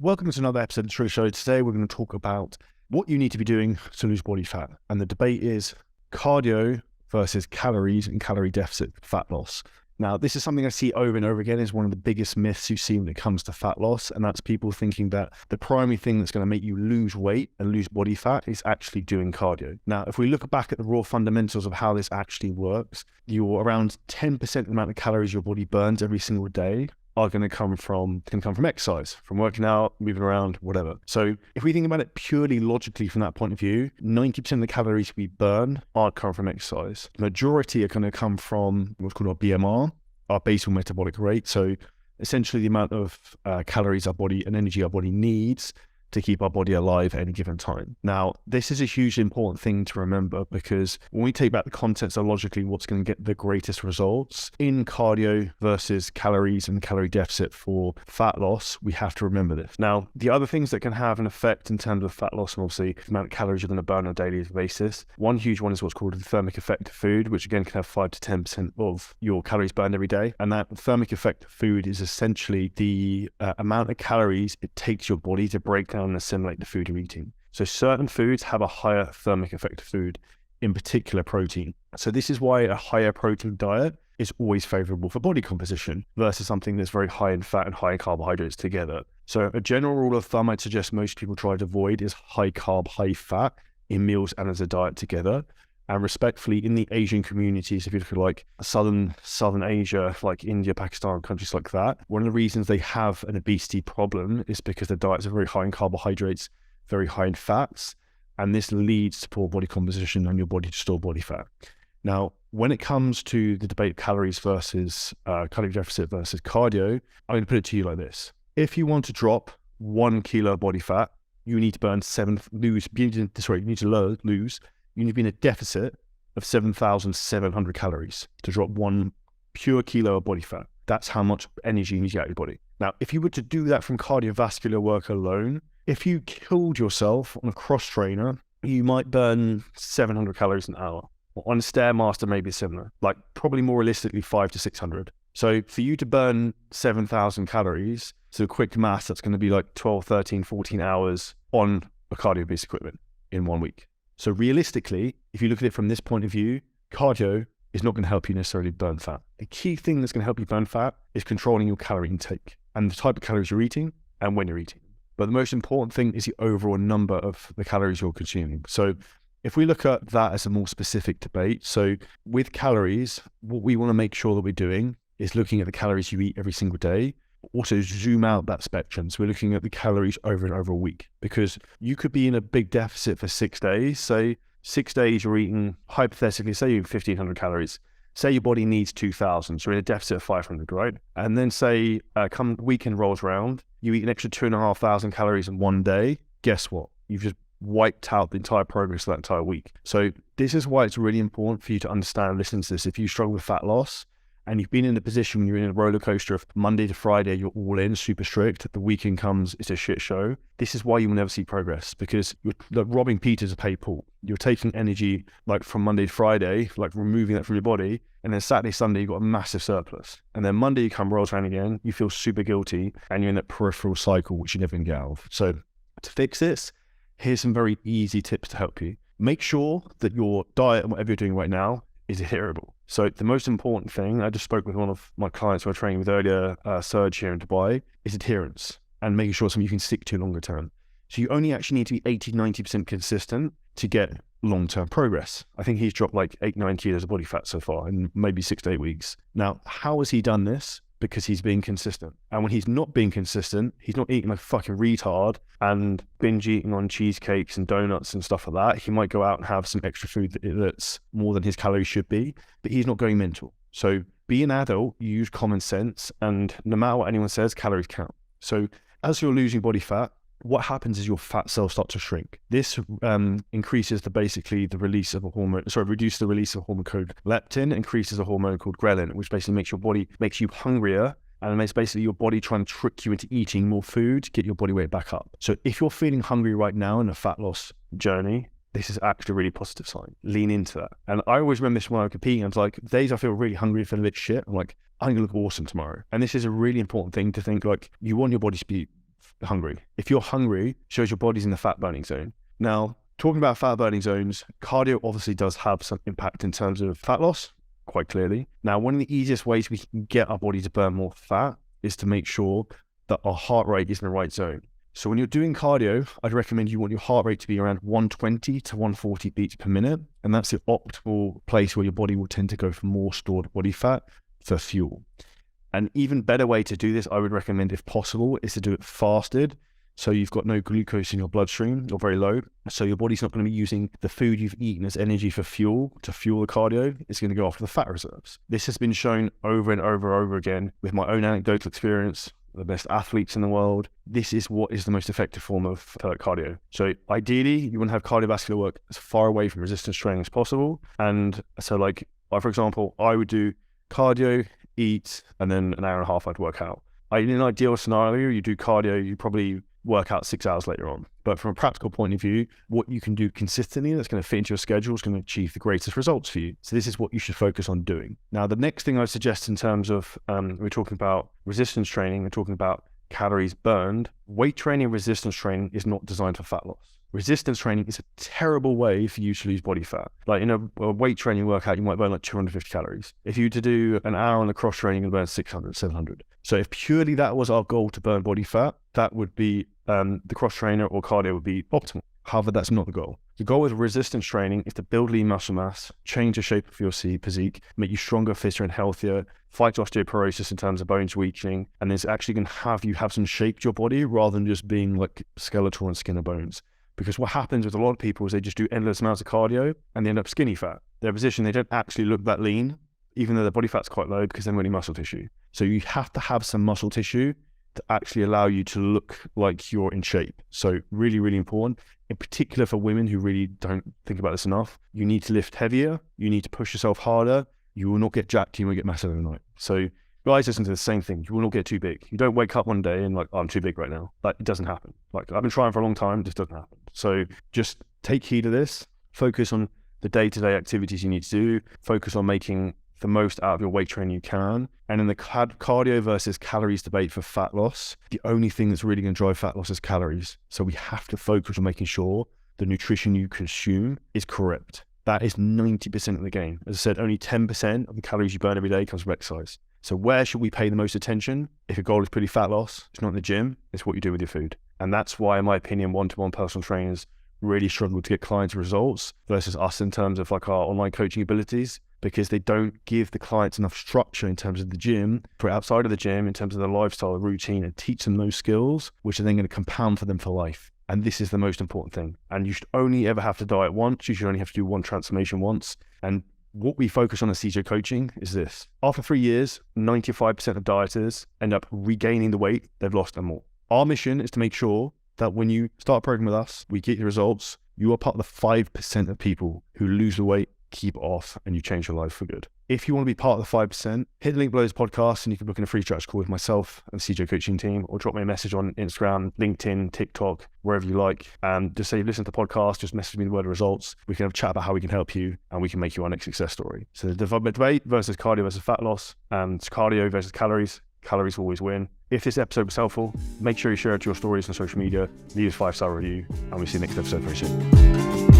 Welcome to another episode of the True Show. Today we're going to talk about what you need to be doing to lose body fat. And the debate is cardio versus calories and calorie deficit fat loss. Now, this is something I see over and over again is one of the biggest myths you see when it comes to fat loss. And that's people thinking that the primary thing that's going to make you lose weight and lose body fat is actually doing cardio. Now, if we look back at the raw fundamentals of how this actually works, you're around 10% of the amount of calories your body burns every single day are going to come from exercise, from working out, moving around, whatever. So if we think about it purely logically from that point of view, 90% of the calories we burn aren't coming from exercise. The majority are going to come from what's called our BMR, our basal metabolic rate. So essentially the amount of calories our body and energy our body needs to keep our body alive at any given time. Now, this is a hugely important thing to remember because when we take back the context of logically what's going to get the greatest results in cardio versus calories and calorie deficit for fat loss, we have to remember this. Now, the other things that can have an effect in terms of fat loss and obviously the amount of calories you're going to burn on a daily basis, one huge one is what's called the thermic effect of food, which again can have 5 to 10% of your calories burned every day. And that thermic effect of food is essentially the amount of calories it takes your body to break down and assimilate the food you're eating. So certain foods have a higher thermic effect of food, in particular protein. So this is why a higher protein diet is always favorable for body composition versus something that's very high in fat and high in carbohydrates together. So a general rule of thumb I'd suggest most people try to avoid is high carb, high fat in meals and as a diet together. And respectfully, in the Asian communities, if you look at like Southern Asia, like India, Pakistan, countries like that, one of the reasons they have an obesity problem is because their diets are very high in carbohydrates, very high in fats, and this leads to poor body composition and your body to store body fat. Now, when it comes to the debate of calories versus calorie deficit versus cardio, I'm going to put it to you like this. If you want to drop 1 kilo of body fat, you need to lose. You need to be in a deficit of 7,700 calories to drop 1 pure kilo of body fat. That's how much energy you need to get out of your body. Now, if you were to do that from cardiovascular work alone, if you killed yourself on a cross trainer, you might burn 700 calories an hour. On a Stairmaster, maybe similar, like probably more realistically 500 to 600. So for you to burn 7,000 calories, so quick math, that's going to be like 12, 13, 14 hours on a cardio piece of equipment in 1 week. So realistically, if you look at it from this point of view, cardio is not going to help you necessarily burn fat. The key thing that's going to help you burn fat is controlling your calorie intake and the type of calories you're eating and when you're eating. But the most important thing is the overall number of the calories you're consuming. So if we look at that as a more specific debate, so with calories, what we want to make sure that we're doing is looking at the calories you eat every single day. Also zoom out that spectrum. So we're looking at the calories over and over a week because you could be in a big deficit for 6 days. Say 6 days you're eating, hypothetically, say you're 1,500 calories. Say your body needs 2,000. So you're in a deficit of 500, right? And then say come weekend rolls around, you eat an extra 2,500 calories in 1 day. Guess what? You've just wiped out the entire progress of that entire week. So this is why it's really important for you to understand and listen to this. If you struggle with fat loss, and you've been in a position when you're in a roller coaster of Monday to Friday, you're all in, super strict. The weekend comes, it's a shit show. This is why you will never see progress because you're like robbing Peter to pay Paul. You're taking energy like from Monday to Friday, like removing that from your body. And then Saturday, Sunday, you've got a massive surplus. And then Monday rolls around again, you feel super guilty and you're in that peripheral cycle, which you never can get out of. So to fix this, here's some very easy tips to help you. Make sure that your diet and whatever you're doing right now is adherable. So the most important thing, I just spoke with one of my clients who I was training with earlier, Serge here in Dubai, is adherence and making sure something you can stick to longer term. So you only actually need to be 80, 90% consistent to get long-term progress. I think he's dropped like 8-9 kilos of body fat so far in maybe 6 to 8 weeks. Now, how has he done this? Because he's being consistent. And when he's not being consistent, he's not eating like a fucking retard and binge eating on cheesecakes and donuts and stuff like that. He might go out and have some extra food that's more than his calories should be, but he's not going mental. So be an adult, use common sense, and no matter what anyone says, calories count. So as you're losing body fat, what happens is your fat cells start to shrink. This increases reduces the release of a hormone called leptin, increases a hormone called ghrelin, which basically makes you hungrier, and it's basically your body trying to trick you into eating more food to get your body weight back up. So if you're feeling hungry right now in a fat loss journey, this is actually a really positive sign. Lean into that. And I always remember this when I was competing. I was like, days I feel really hungry, feeling a bit shit, I'm like, I'm going to look awesome tomorrow. And this is a really important thing to think, like, you want your body to be hungry. If you're hungry, it shows your body's in the fat burning zone. Now, talking about fat burning zones, cardio obviously does have some impact in terms of fat loss, quite clearly. Now, one of the easiest ways we can get our body to burn more fat is to make sure that our heart rate is in the right zone. So when you're doing cardio, I'd recommend you want your heart rate to be around 120 to 140 beats per minute. And that's the optimal place where your body will tend to go for more stored body fat for fuel. An even better way to do this, I would recommend, if possible, is to do it fasted. So you've got no glucose in your bloodstream, or very low. So your body's not going to be using the food you've eaten as energy for fuel to fuel the cardio. It's going to go after the fat reserves. This has been shown over and over again with my own anecdotal experience, the best athletes in the world. This is what is the most effective form of cardio. So ideally, you want to have cardiovascular work as far away from resistance training as possible. And so like, for example, I would do cardio, eat, and then an hour and a half I'd work out. In an ideal scenario, you do cardio, you probably work out 6 hours later on. But from a practical point of view, what you can do consistently that's going to fit into your schedule is going to achieve the greatest results for you. So this is what you should focus on doing. Now, the next thing I suggest in terms of, we're talking about resistance training, we're talking about calories burned. Weight training, resistance training is not designed for fat loss. Resistance training is a terrible way for you to lose body fat. Like in a weight training workout, you might burn like 250 calories. If you were to do an hour on the cross training, you'll burn 600, 700. So if purely that was our goal to burn body fat, that would be the cross trainer or cardio would be optimal. However, that's not the goal. The goal with resistance training is to build lean muscle mass, change the shape of your physique, make you stronger, fitter, and healthier, fight osteoporosis in terms of bones weakening, and it's actually going to have you have some shape to your body rather than just being like skeletal and skin and bones. Because what happens with a lot of people is they just do endless amounts of cardio and they end up skinny fat. Their position, they don't actually look that lean, even though their body fat's quite low because they're really muscle tissue. So you have to have some muscle tissue to actually allow you to look like you're in shape. So really, really important. In particular for women who really don't think about this enough, you need to lift heavier, you need to push yourself harder, you will not get jacked, you will get massive overnight. So guys, listen to the same thing. You will not get too big. You don't wake up one day and like, oh, I'm too big right now. Like, it doesn't happen. Like, I've been trying for a long time. It just doesn't happen. So just take heed of this. Focus on the day-to-day activities you need to do. Focus on making the most out of your weight training you can. And in the cardio versus calories debate for fat loss, the only thing that's really going to drive fat loss is calories. So we have to focus on making sure the nutrition you consume is correct. That is 90% of the game. As I said, only 10% of the calories you burn every day comes from exercise. So where should we pay the most attention? If your goal is purely fat loss, it's not in the gym, it's what you do with your food. And that's why, in my opinion, one-to-one personal trainers really struggle to get clients results versus us in terms of like our online coaching abilities, because they don't give the clients enough structure in terms of the gym, for outside of the gym, in terms of their lifestyle, routine, and teach them those skills, which are then going to compound for them for life. And this is the most important thing. And you should only ever have to diet once. You should only have to do one transformation once. And what we focus on in CJ Coaching is this. After 3 years, 95% of dieters end up regaining the weight they've lost and more. Our mission is to make sure that when you start a program with us, we get your results. You are part of the 5% of people who lose the weight, keep it off, and you change your life for good. If you want to be part of the 5%, hit the link below this podcast and you can book in a free strategy call with myself and the CJ Coaching team, or drop me a message on Instagram, LinkedIn, TikTok, wherever you like. And just say you've listened to the podcast, just message me the word results. We can have a chat about how we can help you and we can make you our next success story. So the debate versus cardio versus fat loss, and cardio versus calories. Calories always win. If this episode was helpful, make sure you share it to your stories on social media, leave a 5-star review, and we'll see you next episode very soon.